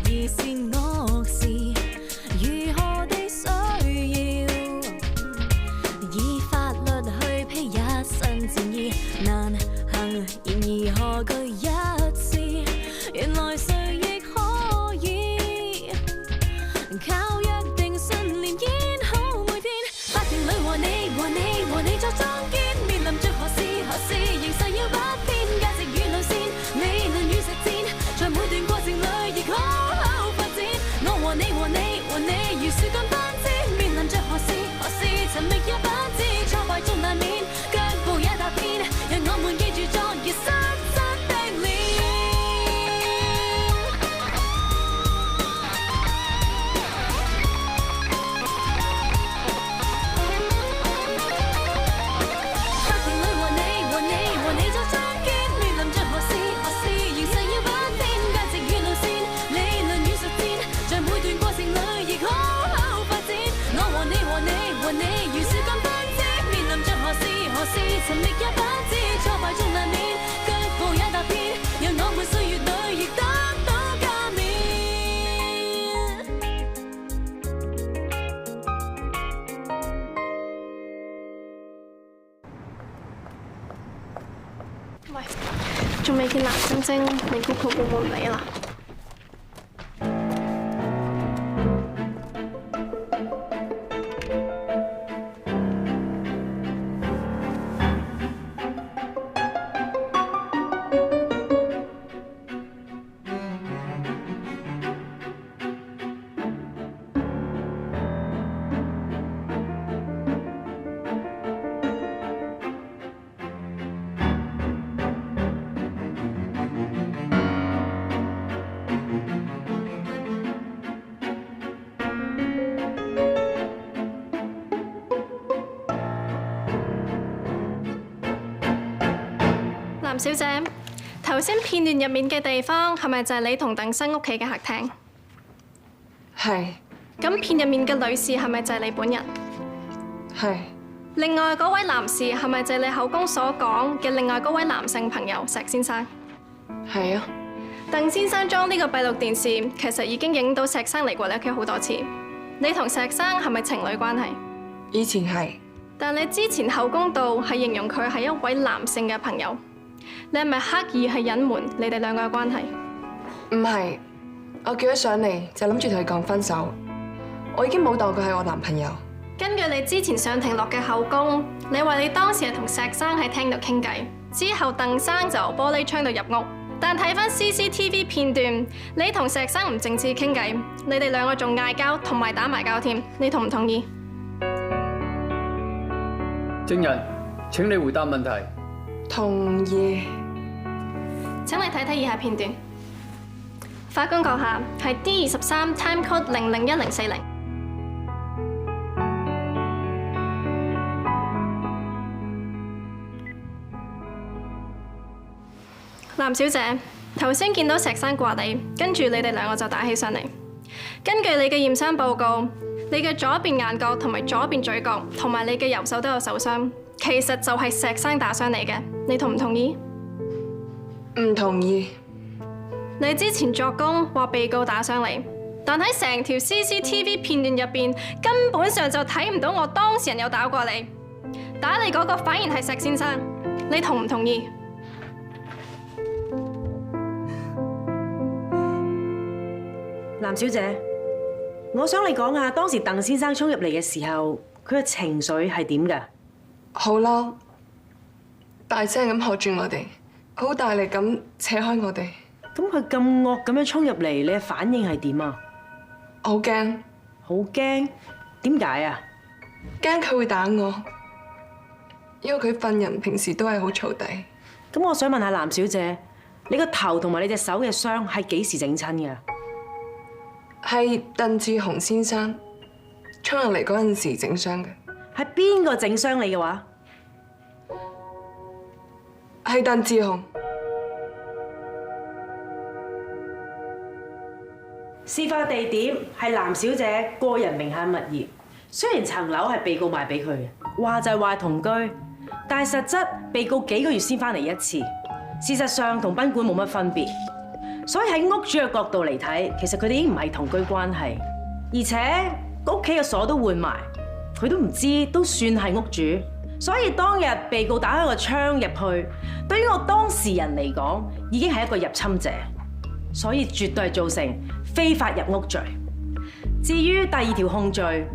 疑是惡事，如何地需要以法律去披一身戰衣，難行然而何懼一試，原來誰亦可以靠約定信念演好每天，法庭裏和你作莊堅，面臨着何事形勢要不變，價值與路線，理論與實踐，在每段過程裏亦可發展。我和你如樹幹分支，面臨着何事尋覓也不知，挫敗中難免，腳步也踏遍，讓我們記住昨日深深的臉。法庭裏和你作莊堅，面臨着何事形勢要不變，價值與路線，理論與實踐，在每段過程裏亦可發展。我和你如樹幹分支，面臨着何事尋覓也不知，挫敗中難免，腳步也踏遍，讓我們歲月裏亦得到加冕。喂，仲未見藍晶晶，你估佢會唔會唔嚟啦？藍小姐，頭先片段入面嘅地方係咪就係你同鄧生屋企嘅客廳？係。咁片入面嘅女士係咪就係你本人？係。另外嗰位男士係咪就係你口供所講嘅另外嗰位男性朋友石先生？係啊。鄧先生裝呢個閉路電視，其實已經影到石生嚟過你屋企好多次。你同石生係咪情侶關係？以前係。但你之前口供度係形容佢係一位男性嘅朋友。你係咪刻意去隱瞞你哋兩個嘅關係？唔係，我叫佢上嚟就諗住同佢講分手。我已經冇當佢係我男朋友。根據你之前上庭落嘅口供，你話你當時係同石生喺廳度傾偈，之後鄧生就由玻璃窗度入屋。但睇翻 CCTV 片段，你同石生唔淨止傾偈，你哋兩個仲嗌交同埋打埋交添。你同唔同意？證人，請你回答問題。同意。請你睇睇以下片段。法官閣下，係 D23 Time Code 001040。藍小姐，頭先見到石生掛地，跟住你哋兩個就打起上嚟。根據你嘅驗傷報告，你嘅左邊眼角同埋左邊嘴角同埋你嘅右手都有受傷，其實就係石生打傷你嘅。你同唔同意？唔同意。你之前作供話被告打傷你，但喺成條 CCTV 片段入邊，根本上就睇唔到我當事人有打過你。打你嗰個反而係石先生。你同唔同意？藍小姐，我想你講下當時鄧先生衝入嚟嘅時候，佢嘅情緒係點㗎？好嬲，大聲咁喝住我哋，好大力咁扯開我哋。咁佢咁惡咁樣衝入嚟，你嘅反應係點啊？好驚。好驚？點解啊？驚佢會打我，因為佢份人平時都係好燥底。咁我想問下藍小姐，你個頭同埋你隻手嘅傷係幾時整親㗎？係鄧志雄先生衝入嚟嗰陣時整傷嘅。係邊個整傷你嘅話？係鄧志雄。事發地點係藍小姐個人名下物業，雖然層樓係被告賣俾佢嘅，話就係話同居，但係實質被告幾個月先翻嚟一次，事實上同賓館冇乜分別。所以喺屋主嘅角度嚟睇，其實佢哋已經唔係同居關係，而且屋企嘅鎖都換埋，佢都唔知都算係屋主。所以當日被告打開個窗入去，對於我當事人嚟講，已經係一個入侵者，所以絕對係造成非法入屋罪。至於第2條控罪，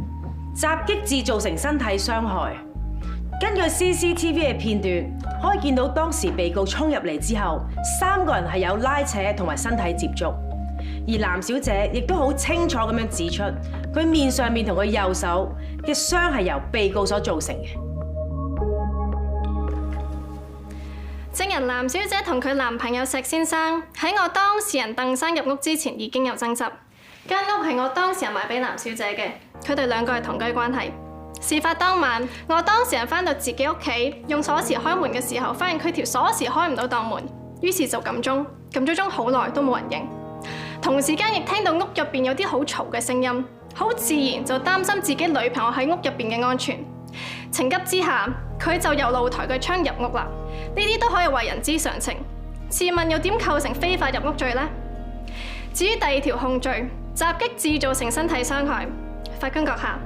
襲擊致造成身體傷害，根據 CCTV 嘅片段，可以見到當時被告衝入嚟之後，3個人係有拉扯同埋身體接觸，而藍小姐亦都好清楚咁樣指出，佢面上面同佢右手嘅傷係由被告所造成嘅。證人藍小姐同佢男朋友石先生喺我當事人鄧生入屋之前已經有爭執。間屋係我當事人賣俾藍小姐嘅，佢哋2個係同居關係。事發當晚，我當事人返到自己屋企，用鎖匙開門嘅時候，發現佢條鎖匙開唔到檔門，於是就撳鐘，撳咗鐘好耐都冇人應。同時間亦聽到屋入邊有啲好嘈嘅聲音，好自然就擔心自己女朋友喺屋入邊嘅安全。情急之下，佢就由露台嘅窗入屋啦。呢啲都可以為人之常情。試問又點構成非法入屋罪呢？至於第2條控罪，襲擊致造成身體傷害，法官閣下，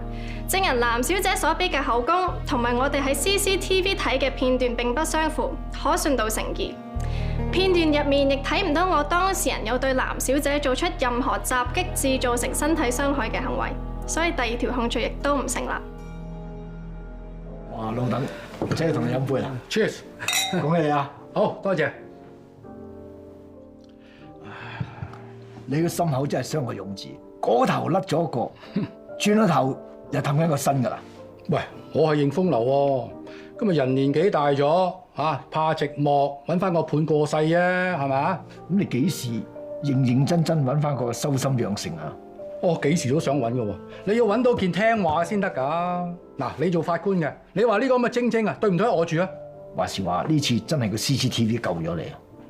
證人藍小姐所俾嘅口供同埋我哋喺 CCTV 睇嘅片段並不相符，可信度成疑。片段入面亦睇唔到我當事人有對藍小姐做出任何襲擊致造成身體傷害嘅行為，所以第2條控罪亦都唔成立。哇，老鄧，即係同你飲杯啦 Cheers！ 恭喜你啊！好多謝。你個心口真係傷我勇字，嗰頭甩咗一個，轉咗頭又氹緊個新噶啦。喂，我係應風流喎，今日人年紀大咗嚇，怕寂寞，揾翻個伴過世啫，係咪？咁你幾時認真揾翻個修心養性啊？我幾時都想揾嘅喎，你要揾到件聽話先得㗎。嗱，你做法官嘅，你話呢個咁嘅晶晶啊，對唔對得我住啊？話時話呢次真係個 CCTV 救咗你，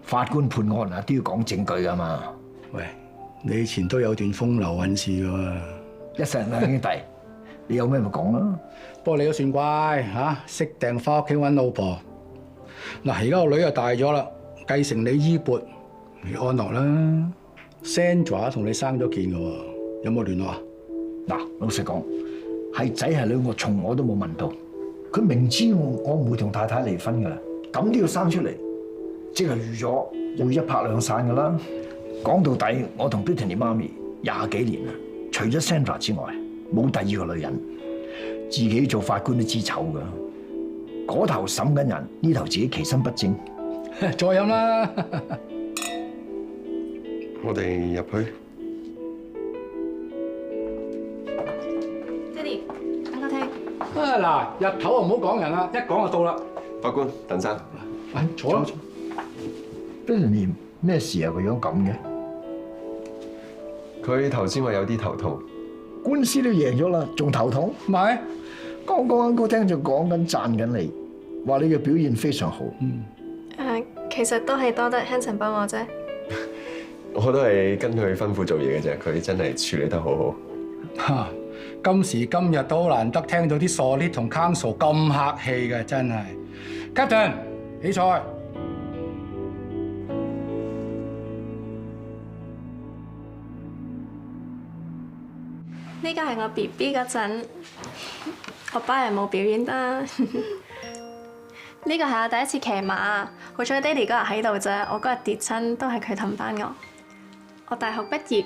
法官判案啊都要講證據㗎嘛。喂，你以前都有段風流韻事㗎喎。一世人啦兄弟，你有咩咪講啦。不過你都算乖嚇，識訂翻屋企揾老婆。嗱，而家個女又大咗啦，繼承你衣缽，你安樂啦。Sandra 同你生咗件嘅喎，有冇聯絡啊？嗱，老實講，係仔係女，我從我都冇問到。佢明知我唔會同太太離婚噶啦，咁都要生出嚟，即係預咗會一拍兩散噶啦。講到底，我同 Brittany 媽咪20幾年啦，除咗 Sandra 之外，冇第2個女人。自己做法官都知醜噶，嗰頭審緊人，呢頭自己其身不正。再飲啦！我哋入去。爹哋，等我聽。嗱，入頭就唔好講人啦，一講就到啦。法官，鄧生，坐啦。Brittany 咩事啊？個樣咁嘅。佢頭先話有啲頭痛。官司都贏咗啦，仲頭痛？唔係，剛啱哥聽就講緊讚緊你，話你嘅表現非常好。其實都係多得 Hanson 幫我啫。我都係跟佢吩咐做嘢嘅啫，佢真係處理得好好。嚇，今時今日都難得聽到啲 solid 同 counsel 咁客氣嘅，真係。Captain，起菜。呢個係我 BB 嗰陣，我爸係冇表演得。呢個係我第一次騎馬，好彩爹哋嗰日喺度啫，我嗰日跌親都係佢氹返我。我大學畢業，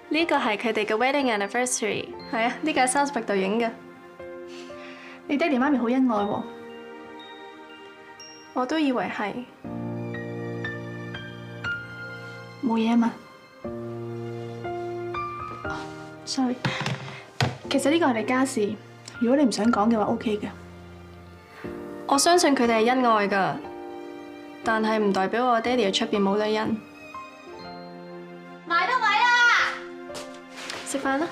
呢個係佢哋嘅 wedding anniversary， 係啊，呢個係 Salzburg 度影嘅。你爹哋媽咪好恩愛喎，我都以為係冇嘢啊嘛。Sorry， 其實呢個係你家事，如果你唔想講嘅話 ，OK 嘅。我相信佢哋係恩愛㗎，但係唔代表我爹哋喺出邊冇女人。埋得位啦！食飯啦，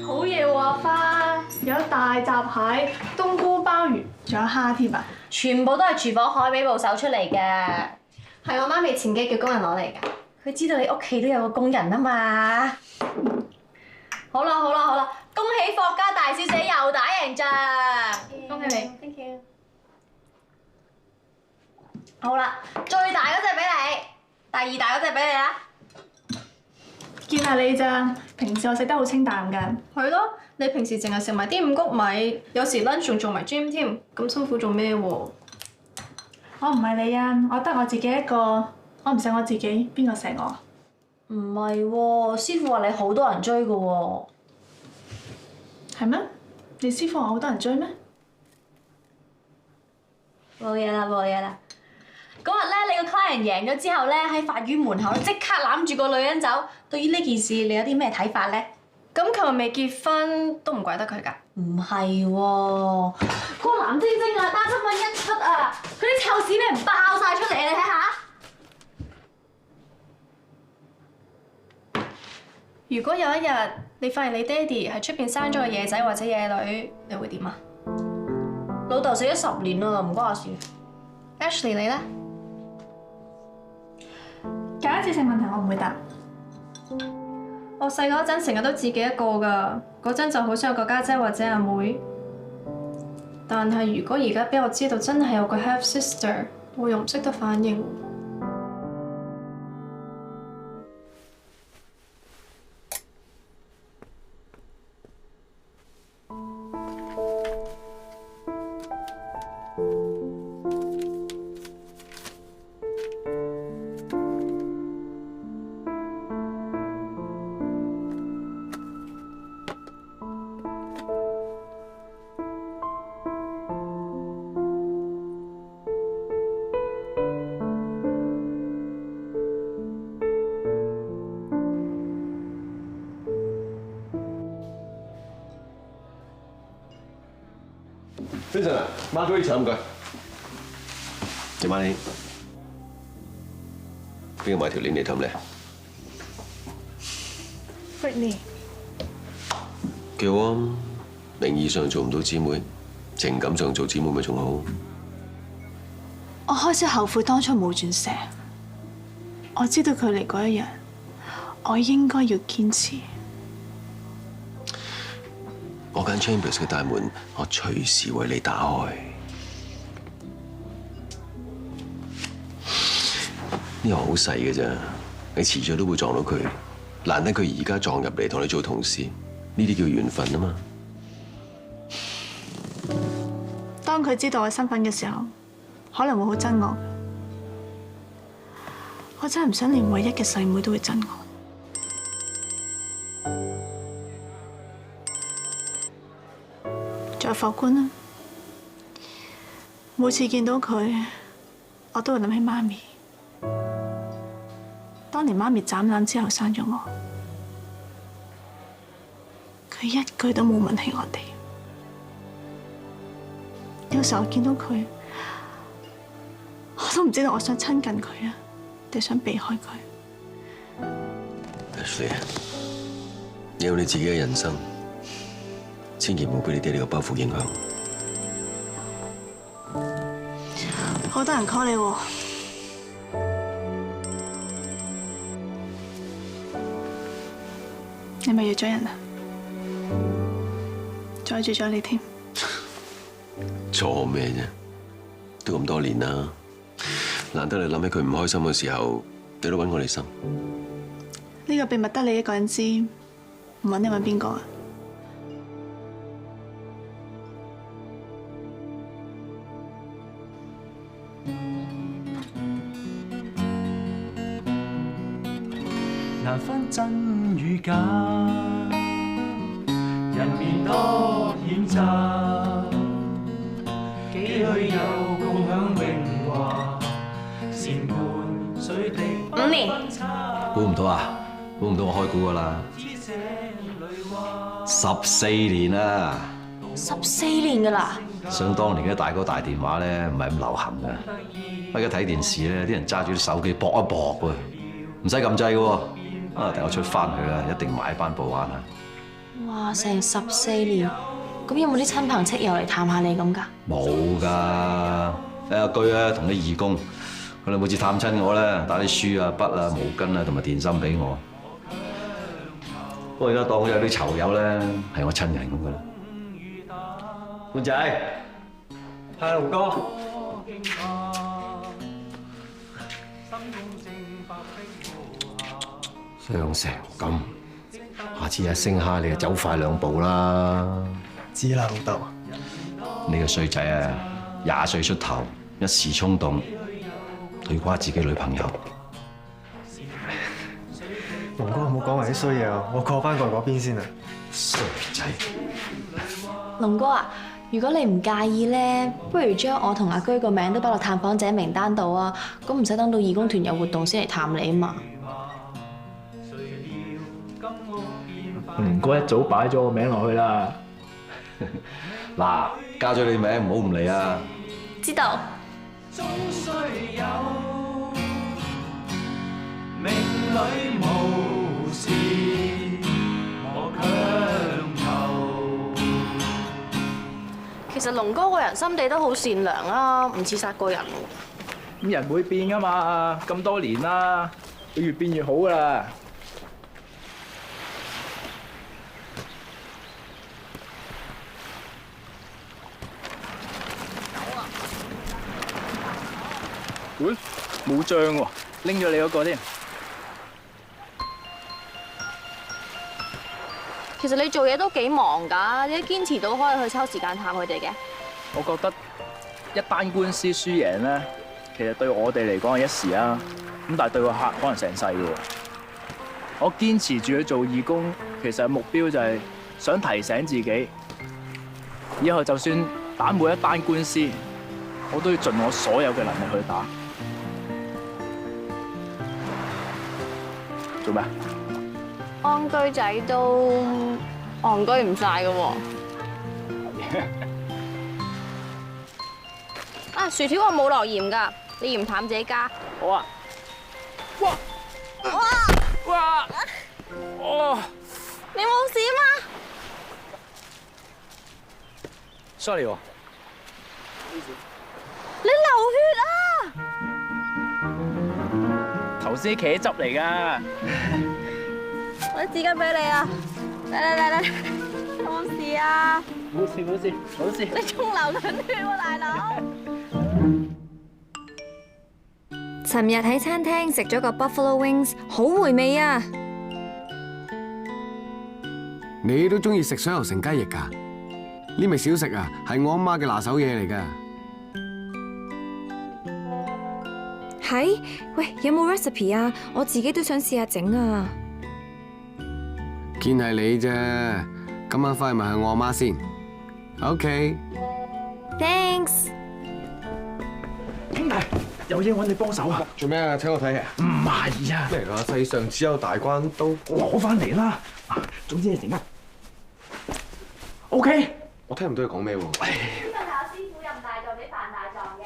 好嘢喎，阿花，有大閘蟹、冬菇鮑魚，仲有蝦添啊！全部都係廚房海味部手出嚟嘅，係我媽咪前幾叫工人攞嚟㗎。佢知道你屋企都有個工人啊嘛。好啦，恭喜霍家大小姐又打贏仗，恭喜你！Thank you。好啦，最大嗰隻俾你，第二大嗰隻俾你啦。見下你咋？平時我食得好清淡㗎。係咯，你平時淨係食埋啲五穀米，有時 lunch 仲做埋 gym 添，咁辛苦做咩喎？我唔係你啊，我得我自己一個，我唔錫我自己，邊個錫我？唔係喎，師傅話你好多人追㗎喎。係咩？你師傅話好多人追咩？冇嘢啦，冇嘢啦。嗰日咧，你個 client 贏咗之後咧，喺法院門口即刻攬住個女人走。對於呢件事，你有啲咩睇法咧？咁佢又未結婚，都唔怪得佢㗎。唔係喎，個藍晶晶啊，單身蚊一出啊，佢啲臭屎咩唔爆晒出嚟啊！你睇下。如果有一日你發現你爹哋喺出邊生咗個野仔或者野女，你會點啊？老豆死咗10年啦，唔關我事。Ashley 你咧？假設性問題我唔會答。我細嗰陣成日都自己一個㗎，嗰陣就好想有個家姐或者阿妹。但係如果而家俾我知道真係有個 half sister， 我又唔識得反應。早晨啊，孖哥，茶唔該。今晚邊個買條鏈嚟氹你 Britney， 幾好啊！名義上做唔到姊妹，情感上做姊妹咪仲好。我開始後悔當初冇轉社。我知道佢嚟嗰一日，我應該要堅持。我間 Chambers 嘅大門，我隨時為你打開。呢個好細嘅啫，你遲早都會撞到佢。難得佢而家撞入嚟同你做同事，呢啲叫緣分啊嘛。當佢知道我身份嘅時候，可能會好憎我。我真係唔想連唯一嘅細妹都會憎我。再法官啦，每次見到佢，我都會諗起媽咪。當年媽咪斬纜之後生咗我，佢一句都冇問起我哋。有時候我見到佢，我都唔知道我想親近佢啊，定想避開佢。Ashley， 你有你自己嘅人生，千祈唔好俾你爹哋個包袱影響。好多人 call 你喎，你咪約咗人啊？阻住咗你添。錯咩啫？都咁多年啦，難得你諗起佢唔開心嘅時候，你都揾我嚟心。呢個秘密得你一個人知，唔揾你揾邊個啊？難分真與假，人面多險詐，幾許有共享榮華，善伴水滴5年，估唔到啊！估唔到我開估噶啦，14年啦，14年㗎啦。想當年嘅大哥大電話咧，唔係咁流行噶。而家睇電視咧，啲人揸住啲手機搏一搏喎，唔使撳掣嘅喎。啊！等我出翻去啦，一定買翻部玩啊！哇！成14年，咁有冇啲親朋戚友嚟探下你咁㗎？冇㗎。阿居啊，同啲義工，佢哋每次探親我咧，帶啲書啊、筆啊、毛巾啊同埋電芯俾我。不過而家當我有啲囚友咧，係我親人咁㗎啦。官仔，係龍哥，傷成咁，下次一聲蝦你就走快2步啦。知啦，老豆。你個衰仔啊，20歲出頭，一時衝動對瓜自己女朋友。龍哥，唔好講埋啲衰嘢啊！我過翻過嗰邊先啊。衰仔，龍哥啊，如果你唔介意咧，不如將我同阿居個名都擺落探訪者名單度啊，咁唔使等到義工團有活動先嚟探你啊嘛。龍哥一早擺咗個名落去啦。嗱，加咗你名唔好唔嚟啊！知道。總須有命裏無事莫強求。其實龍哥個人心地都好善良啊，唔似殺過人喎。咁人會變噶嘛，咁多年啦，佢越變越好噶啦。喂，冇章喎，拎咗你嗰個添。其實你做嘢都幾忙㗎，你都堅持到可以去抽時間探佢哋嘅。我覺得一單官司輸贏咧，其實對我哋嚟講係一時啊，咁但係對個客可能成世嘅喎。我堅持住去做義工，其實目標就係想提醒自己，以後就算打每一單官司，我都要盡我所有嘅能力去打。做咩？安居仔都戇居唔晒㗎喎。啊，薯條我冇落鹽㗎，你鹽淡自己加。好啊！哇！哇！哦！你冇事嘛 ？sorry 喎。你流血啊！頭先茄汁嚟㗎。我啲紙巾俾你啊！嚟，有冇事啊？冇事。你仲流緊血喎，大佬！尋日喺餐廳食咗個 Buffalo Wings，好回味啊！你都中意食水牛城雞翼㗎？呢味小食啊，係我阿媽嘅拿手嘢嚟㗎。係？喂，有冇 recipe 啊？我自己都想試下整啊！見係你啫，今晚翻去問下我阿媽先。OK。Thanks。兄弟，有嘢揾你幫手啊！做咩啊？請我睇戲？唔係啊！咩嚟㗎？世上只有大關刀。攞翻嚟啦！總之你陣間 OK。我聽唔到你講咩喎？呢個係我師傅任大狀俾范大狀嘅。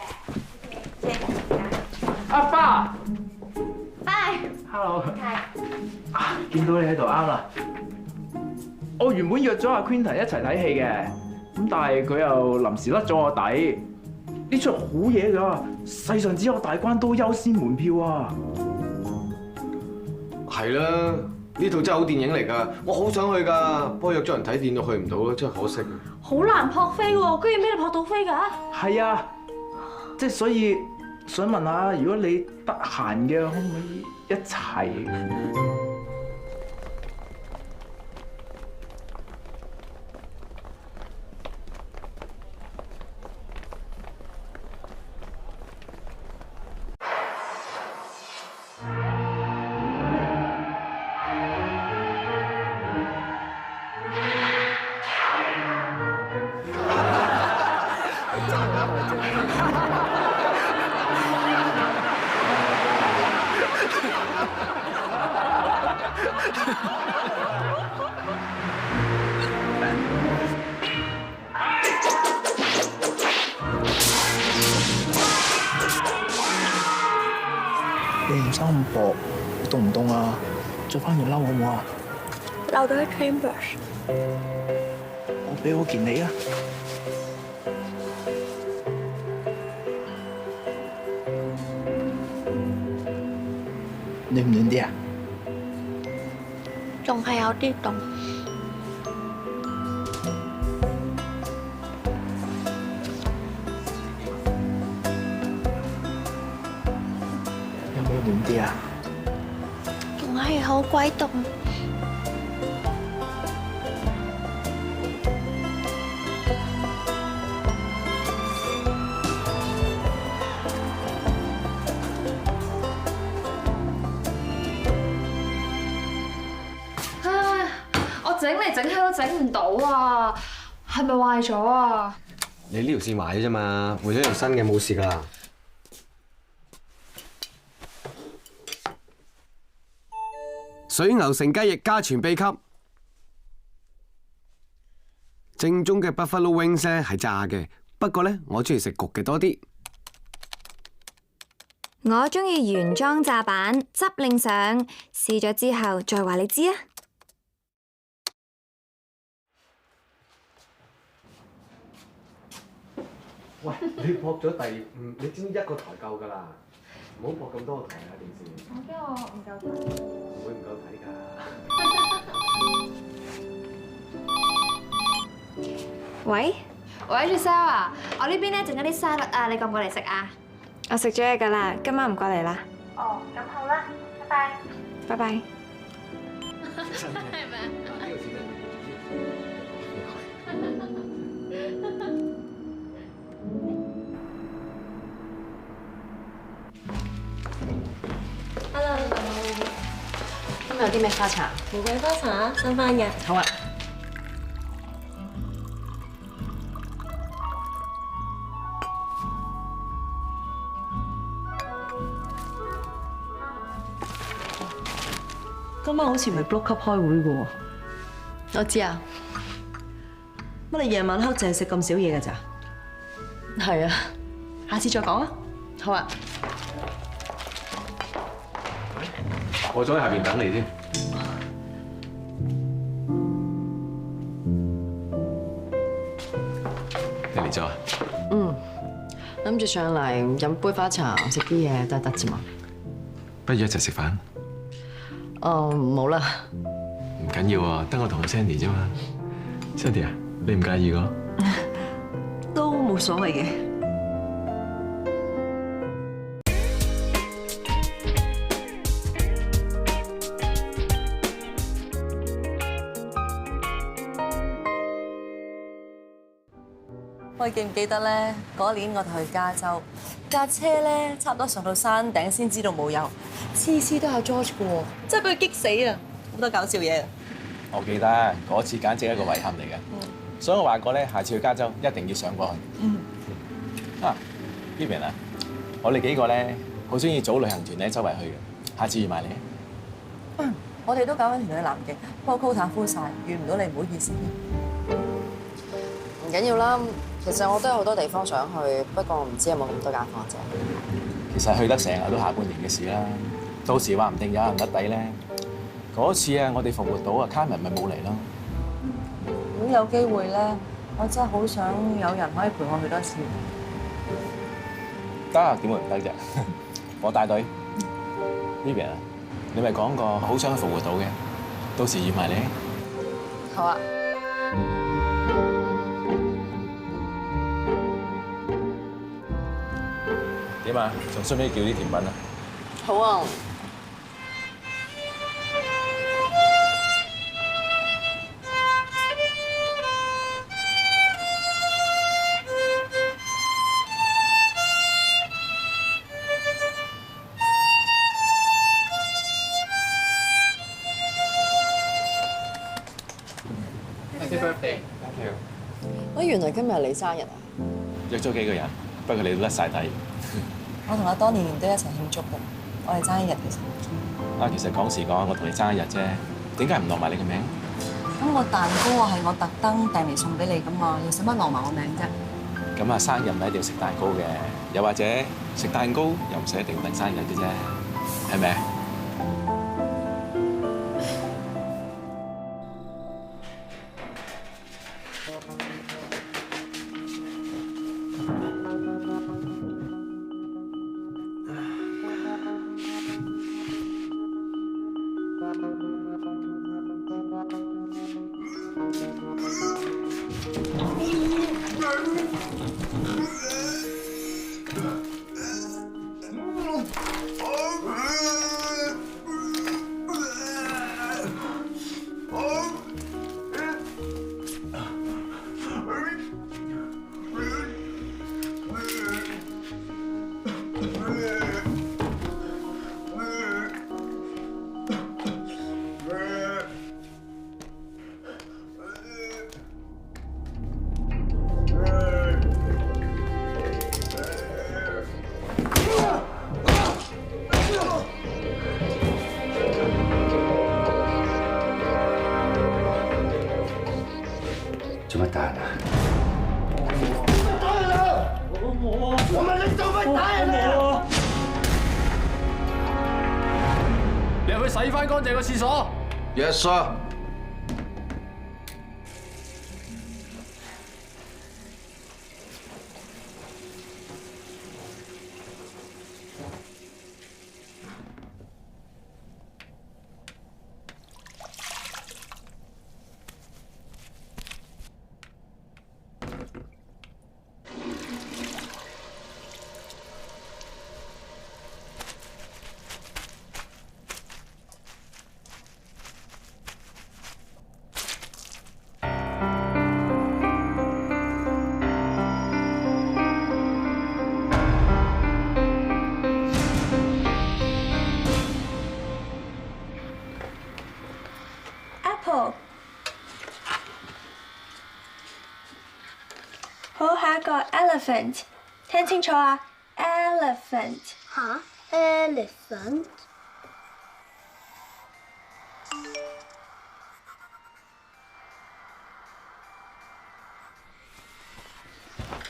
阿爸。Bye。Hello。係。啊，見到你喺度啱啦。我原本約咗阿 Quinton 一齊睇戲嘅，咁但係佢又臨時甩咗我底。呢出好嘢㗎，世上只有大關刀優先門票啊！係啦，呢套真係好電影嚟㗎，我好想去㗎，不過約咗人睇電腦去唔到咯，真係可惜。好難撲飛喎，居然俾你撲到飛㗎！係啊，即係所以想問下，如果你得閒嘅，可唔可以一齊？你唔衫咁薄，凍唔凍啊？着翻件褸好唔好啊？留到喺 Chambers。我俾我件你啊！暖唔暖啲啊？仲係有啲凍。有冇暖啲啊？仲係係好鬼凍。我整嚟整去都整唔到啊！係咪壞咗啊？你呢條線壞咗啫嘛，換咗條新嘅冇事㗎啦。水牛城雞翼家傳秘笈，正宗嘅 Buffalo Wings 咧係炸嘅，不過咧我中意食焗嘅多啲。我中意原裝炸版，汁令上，試咗之後再話你知啊！喂，你撲咗第5，你知唔知1個台夠㗎啦？唔好撲咁多個台啊！電視。我驚我唔夠睇。唔會唔夠睇㗎。喂，喂，Giselle啊，我呢邊咧整咗啲沙律啊，你過唔過嚟食啊？我食咗嘢㗎啦，今晚唔過嚟啦。哦，咁好啦，拜拜。拜拜。係咪啊？ Hello， 今日有啲咩花茶？玫瑰花茶，新翻嘅。好啊。今晚好似唔係 block club 開會嘅喎。我知啊。乜你夜晚黑淨係食咁少嘢㗎咋？係啊。下次再講啊。好啊。 我仲喺下邊等你添。你嚟咗啊？諗住上嚟飲杯花茶，食啲嘢得啫嘛。不如一齊食飯？冇啦。唔緊要啊，得我同阿 Sandy 啫嘛。Sandy 啊，你唔介意個？都冇所謂嘅。 喂，記唔記得咧？嗰年我哋去加州，架車咧差唔多上到山頂先知道冇油，次次都有 George 嘅喎，真係俾佢激死啊！好多搞笑嘢。我記得嗰次簡直係一個遺憾嚟嘅，所以我話過咧，下次去加州一定要上過去。啊 ，Vivian 啊，我哋幾個咧好中意組旅行團咧周圍去嘅，下次預埋你。我哋都搞緊團去南極，不過 quota full晒，預唔到你，唔好意思。唔緊要啦，其實我都有好多地方想去，不過唔知有冇咁多假放啫。其實去得成日都下半年嘅事啦，到時話唔定有人甩底咧。嗰次啊，我哋復活島啊，Carmen咪冇嚟咯。如果有機會咧，我真係好想有人可以陪我去多次。得，點會唔得啫？我帶隊。Vivian 啊，你咪講過好想去復活島嘅，到時預埋你。好啊。點啊？仲需唔需要叫啲甜品啊？好啊。Happy birthday！原來今日你生日啊？約咗幾個人，不過你都甩晒底。我同阿多年年都一齊慶祝嘅，我哋爭一日其實。其實講時講，我同你爭一日啫，點解唔落埋你個名？咁個蛋糕係我特登訂嚟送俾你噶嘛，又使乜落埋我名啫？咁啊，生日唔係一定要食蛋糕嘅，又或者食蛋糕又唔使一定等生日嘅啫，係咪？打人啊？打人啊！我問你做乜打人啊？你入去洗翻乾淨個廁所。Yes sir。好，下一個 elephant， 聽清楚啊 ，elephant。嚇 ，elephant。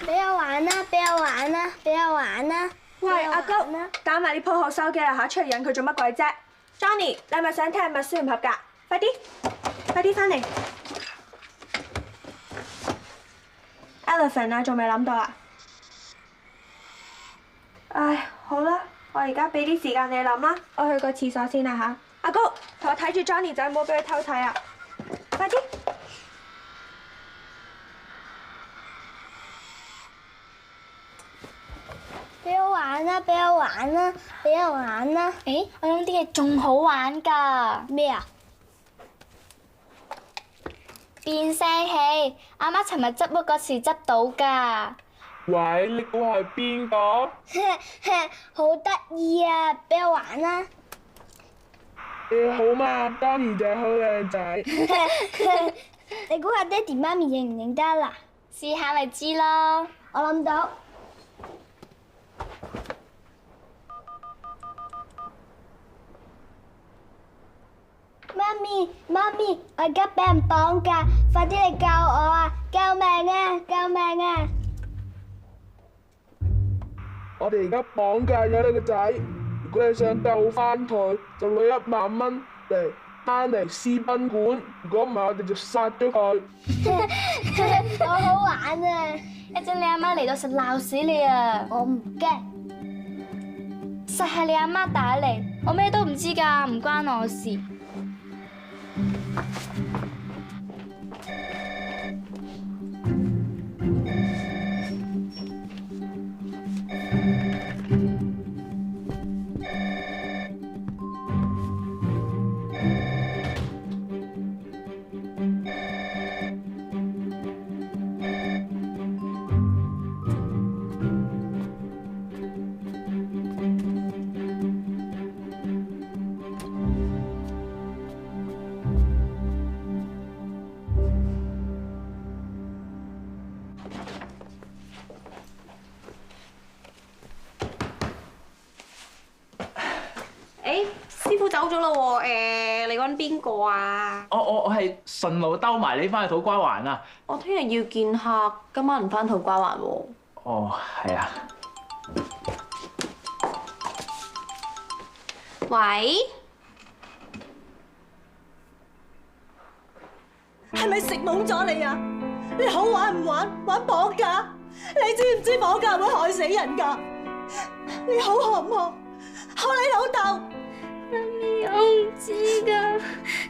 俾我玩啦！俾我玩啦！俾我玩啦！喂，阿高，打埋呢鋪學收機啦嚇，出嚟引佢做乜鬼啫 ？Johnny，你係咪想聽默書唔合格？快啲翻嚟！ Elephant 啊，仲未諗到啊？唉，好啦，我而家俾啲時間你諗啦，我去個廁所先啦嚇。阿高，同我睇住 Johnny 仔，唔好俾佢偷睇啊！快啲！俾我玩啦！俾我玩啦！俾我玩啦！誒，我諗啲嘢仲好玩㗎。咩啊？變聲器，阿媽尋日執屋嗰時執到㗎。喂，你估係邊個？好得意啊！俾我玩啦！你好嘛，爹哋仔好靚仔。你估下爹哋媽咪認唔認得啦？試下咪知咯。我諗到。媽咪，我而家俾人綁架，快啲嚟救我啊！救命啊！救命啊！我哋而家綁架咗你個仔，如果你想救翻佢，就攞1萬蚊嚟返嚟私賓館，如果唔係我哋就殺咗佢。好好玩啊！一陣你阿媽嚟到實鬧死你啊！我唔驚，實係你阿媽打嚟，我咩都唔知㗎，唔關我事。師傅走咗啦喎，你揾邊個啊？我係順路兜埋你翻去土瓜灣啊！我聽日要見客，今晚唔翻土瓜灣喎。哦，係啊。喂？係咪食懵咗你啊？你好玩唔玩？玩綁架？你知唔知綁架會害死人㗎？你好學唔學？學你老豆？媽咪，我唔知㗎，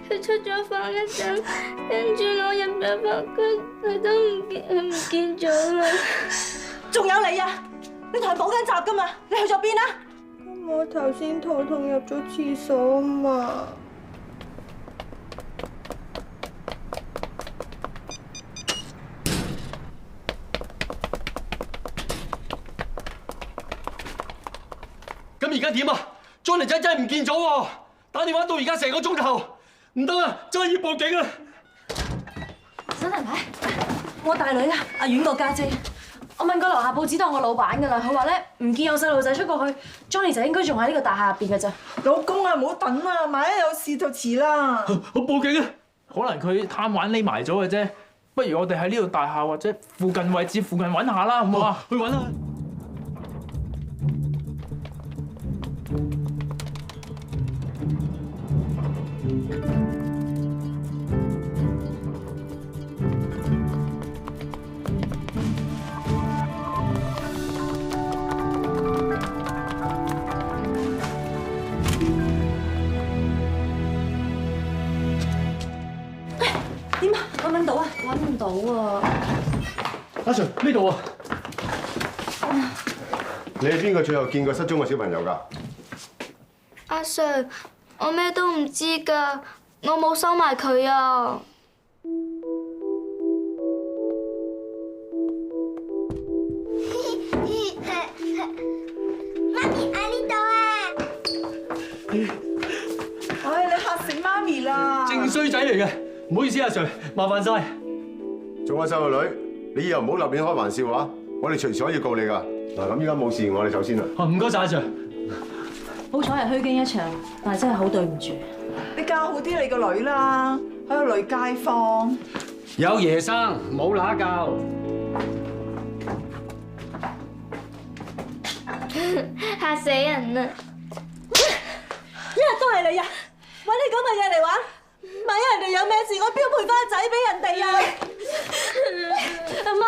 佢出咗房一陣，跟住我入咗房，佢都唔見，佢唔見咗啦。仲有你啊！你同佢綁緊閘㗎嘛？你去咗邊啊？我頭先肚痛入咗廁所啊嘛。咁而家點啊？Johnny仔真係唔見咗喎！打電話到而家成個鐘頭，唔得啊！真係要報警啊！新聞牌，我大女啊，阿婉個家姐。我問過樓下報紙檔個老闆㗎啦，佢話咧唔見有細路仔出過去 ，Johnny 仔應該仲喺呢個大廈入邊㗎咋。老公啊，唔好等啦，萬一有事就遲啦。我報警啊！可能佢貪玩匿埋咗嘅啫，不如我哋喺呢度大廈或者附近位置附近揾下啦，好唔好啊？去揾啦！點啊？揾唔到啊？揾唔到啊！阿 Sir 呢度啊！你係邊個最後見過失蹤嘅小朋友㗎？阿 Sir， 我咩都唔知㗎，我冇收埋佢啊！媽咪喺呢度啊！唉，你嚇死媽咪啦！正衰仔嚟嘅，唔好意思，阿 Sir， 麻煩晒。做我細路女，你以後唔好立亂開玩笑啊！我哋隨時可以告你㗎。嗱，咁依家冇事，我哋走先啦。唔該晒，阿 Sir。好彩係虛驚一場，但係真係好對唔住。你教好啲你個女啦，喺度累街坊。有爺生冇乸教。嚇死人啦！一日都係你啊！揾你咁嘅嘢嚟玩，萬一人哋有咩事，我邊度賠翻個仔俾人哋啊？阿媽。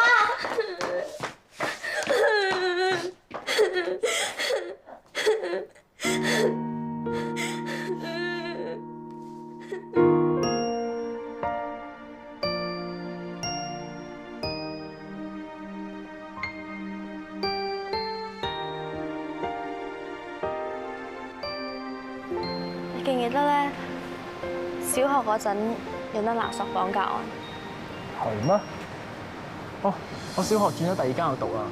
你記唔記得咧？小學嗰陣有得勒索綁架案。係咩？哦，我小學轉咗第二間度讀啊。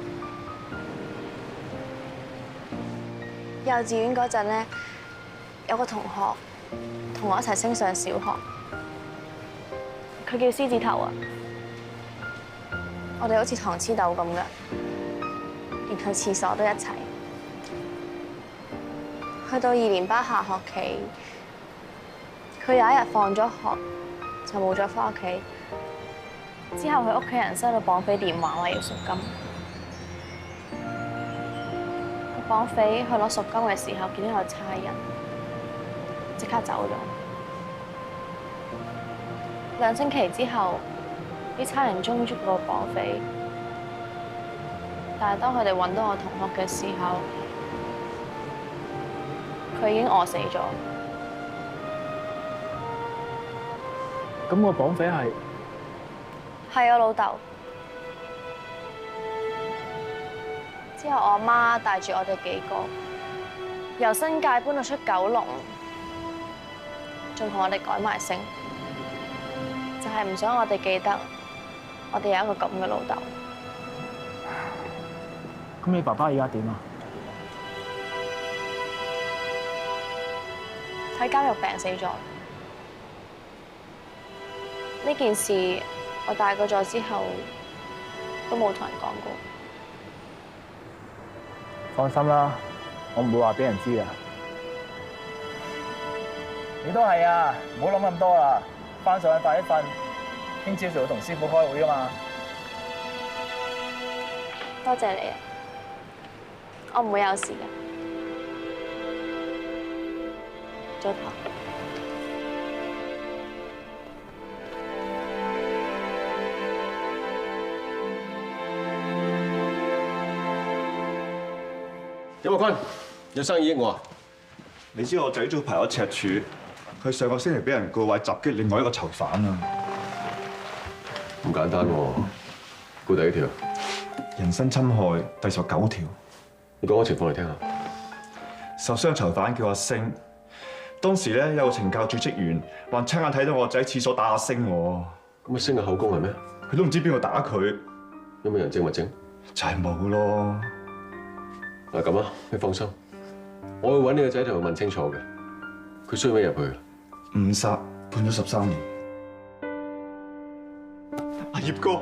幼稚園嗰陣咧，有個同學同我一齊升上小學，佢叫獅子頭啊。我哋好似糖黐豆咁嘅，連去廁所都一齊。去到2年班下學期，佢有一日放咗學就冇咗返屋企。之後佢屋企人收到綁匪電話，話要贖金。個綁匪去攞贖金嘅時候，見到有差人，即刻走咗。2星期之後，啲差人終於捉到個綁匪，但係當佢哋揾到我同學嘅時候，佢已經餓死咗。咁個綁匪係我老豆。之後我阿媽帶住我哋幾個由新界搬到出九龍，仲同我哋改埋姓，就係唔想我哋記得我哋有一個咁嘅老豆。咁你爸爸而家點啊？喺監獄病死咗。呢件事我大個咗之後都冇同人講過。放心啦，我唔會話俾人知㗎。你都係啊，唔好諗咁多啦，返上去快啲瞓，聽朝仲要同師傅開會㗎嘛。多謝你啊，我唔會有事嘅。早唞。有冇坤？有生意益我啊！你知我仔早排咗赤柱，佢上個星期俾人告壞襲擊另外一個囚犯啊！唔簡單喎，告第幾條？人身侵害第19條。你講個情況嚟聽下。受傷囚犯叫阿星，當時咧有個懲教處職員話親眼睇到我仔廁所打阿星喎。咁阿星嘅口供係咩？佢都唔知邊個打佢。有冇人證物證？就係冇咯。嗱咁啊，你放心，我會揾你個仔同佢問清楚嘅。佢衰咩入去？誤殺判咗13年。阿葉哥，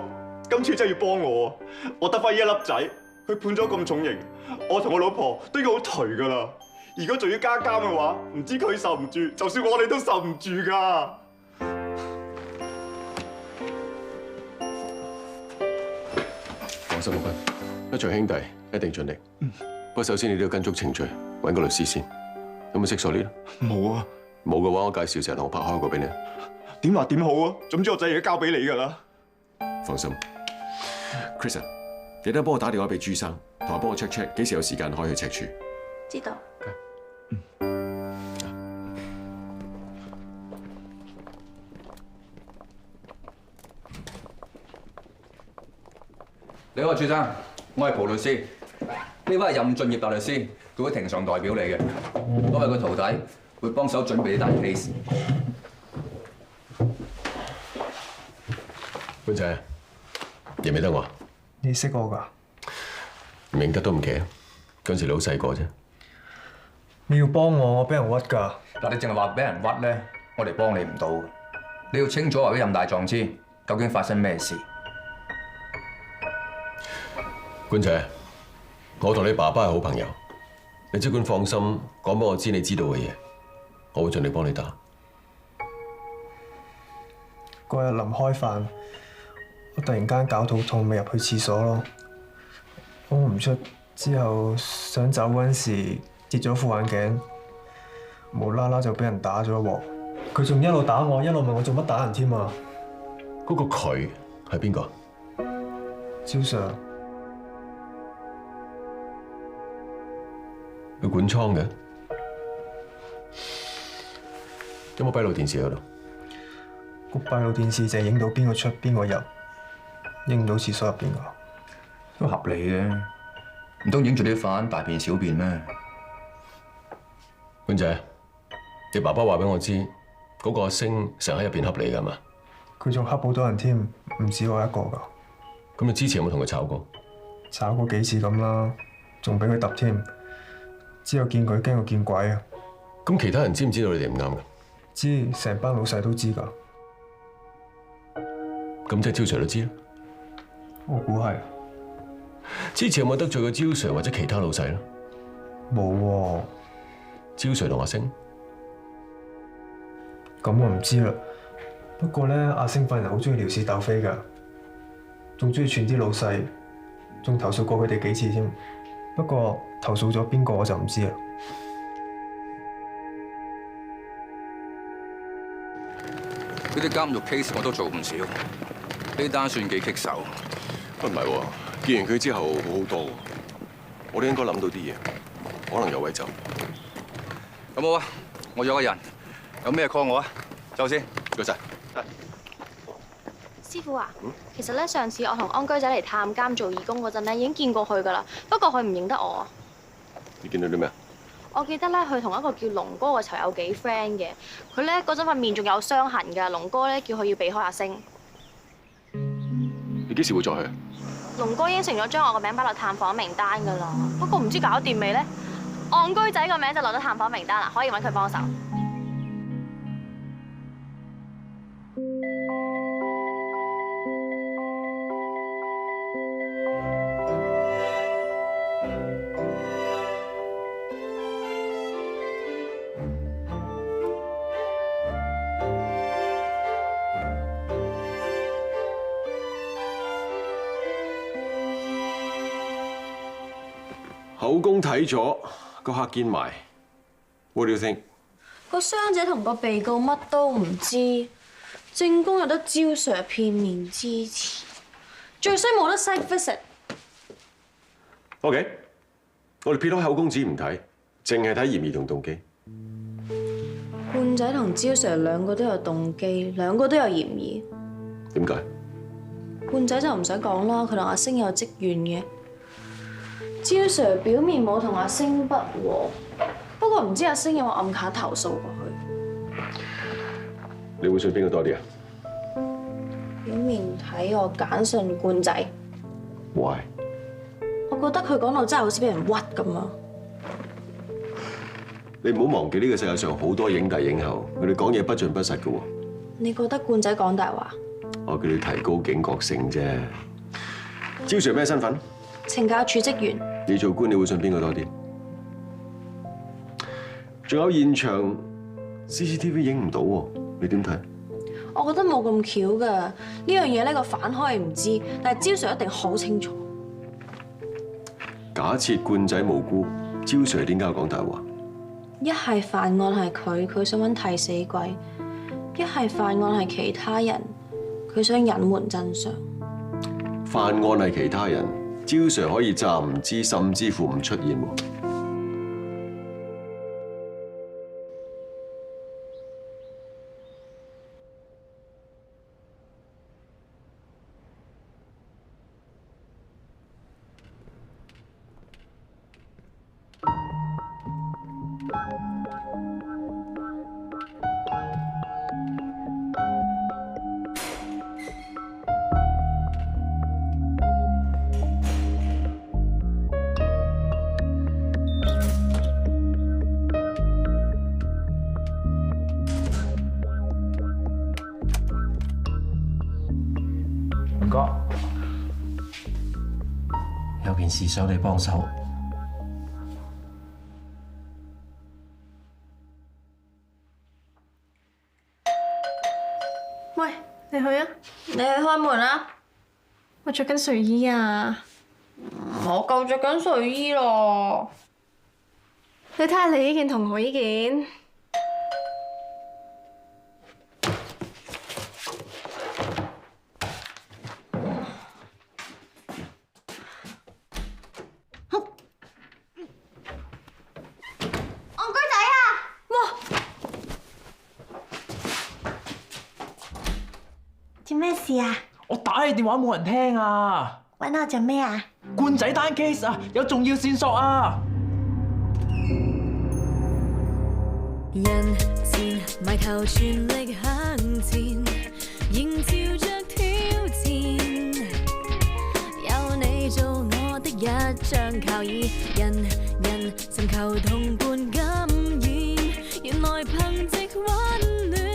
今次真係要幫我，我得翻一粒仔，佢判咗咁重刑，我同我老婆都已經好頹噶啦。如果仲要加監嘅話，唔知佢受唔住，就算我哋都受唔住噶。心君，一場兄弟一定盡力。不過首先你都要跟足程序，揾個律師先。有冇識索呢？冇啊。冇嘅話，我介紹成日同我拍開一個俾你。點話點好啊？總之我仔而家交俾你㗎啦。放心 ，Chris， 記得幫我打電話俾朱生，同埋幫我 check 幾時有時間可以去赤柱。知道。你好，朱生，我係蒲律師，呢位係任俊業大律師，佢會庭上代表你嘅，我係個徒弟，會幫手準備呢單 case。官仔，認唔認得我？你識我㗎？唔認得都唔奇啊，嗰陣時你好細個啫。你要幫我俾人屈㗎。嗱，你淨係話俾人屈咧，我哋幫你唔到。你要清楚話俾任大狀知，究竟發生咩事。官仔，我同你爸爸係好朋友，你即管放心講俾我知你知道嘅嘢，我會盡力幫你打。嗰日臨開飯，我突然間搞肚痛，咪入去廁所咯，屙唔出，之後想走嗰陣時跌咗副眼鏡，無啦啦就俾人打咗喎。佢仲一路打我，一路問我做乜打人添啊！嗰個佢係邊個？招 Sir。佢管倉嘅，有冇閉路電視喺度？個閉路電視就係影到邊個出邊個入，影唔到廁所入邊㗎。都合理嘅，唔通影住啲犯大便小便咩？官仔，你爸爸話俾我知，嗰個阿星成日喺入邊恰你㗎嘛？佢仲恰好多人添，唔止我一個㗎。咁你之前有冇同佢吵過？吵過幾次咁啦，仲俾佢揼添。之後見佢驚我見鬼啊！咁其他人知唔知道你哋唔啱㗎？知，成班老細都知㗎。咁即係招 Sir 都知啦。我估係。之前有冇得罪過招 Sir 或者其他老細咧？冇喎。招 Sir 同阿星？咁我唔知啦。不過咧，阿星份人好中意撩事鬥非㗎，仲中意串啲老細，仲投訴過佢哋幾次添。不過投訴咗邊個我就唔知啦。呢啲監獄 case 我都做唔少，呢單算幾棘手。唔係喎，見完佢之後好好多喎，我都應該諗到啲嘢，可能有位走。咁好啊，我約個人，有咩 call 我啊？走先，唔該晒。師傅啊，其實咧上次我同安居仔嚟探監做義工嗰陣咧，已經見過佢噶啦，不過佢唔認得我。你見到啲咩啊？我記得咧，佢同一個叫龍哥嘅囚友幾 friend 嘅，佢咧嗰陣塊面仲有傷痕㗎。龍哥咧叫佢要避開阿星。你幾時會再去？龍哥應承咗將我個名擺落探訪名單㗎啦，不過唔知搞掂未咧？安居仔個名就落咗探訪名單啦，可以揾佢幫手。口供睇咗，個客見埋。What do you think？個傷者同個被告乜都唔知，證供有得招 Sir 片面支持，最衰冇得 site visit。OK， 我哋撇開口供紙唔睇，淨係睇嫌疑同動機。罐仔同招 Sir 兩個都有動機，兩個都有嫌疑。點解？罐仔就唔使講啦，佢同阿星有積怨嘅。招 Sir 表面冇同阿星不和，不過唔知阿星有冇暗卡投訴過佢。你會信邊個多啲啊？表面睇我揀信罐仔。Why？ 我覺得佢講到真係好似俾人屈咁啊！你唔好忘記呢個世界上好多影帝影后，佢哋講嘢不盡不實㗎喎。你覺得罐仔講大話？我叫你提高警覺性啫。招 Sir 咩身份？懲教處職員。你做官，你會信邊個多啲？仲有現場 CCTV 影唔到喎，你點睇？我覺得冇咁巧㗎，呢樣嘢呢個反可以唔知，但係招 Sir 一定好清楚。假設罐仔無辜，招 Sir 點解要講大話？一係犯案係佢想揾替死鬼；一係犯案係其他人，佢想隱瞞真相。犯案係其他人，招 Sir 可以詐唔知，甚至乎唔出現喎。唔該，有件事想你幫手。喂，你去啊！你去開門啦！我着緊睡衣啊！我夠着緊睡衣咯。你睇下你呢件同我呢件。做咩事啊？我打你電話冇人聽啊！揾我做咩啊？罐仔單 case 啊，有重要線索啊！人前埋頭全力向前，迎照着挑戰。有你做我的一張靠椅，人人尋求同伴感染，原來憑藉溫暖。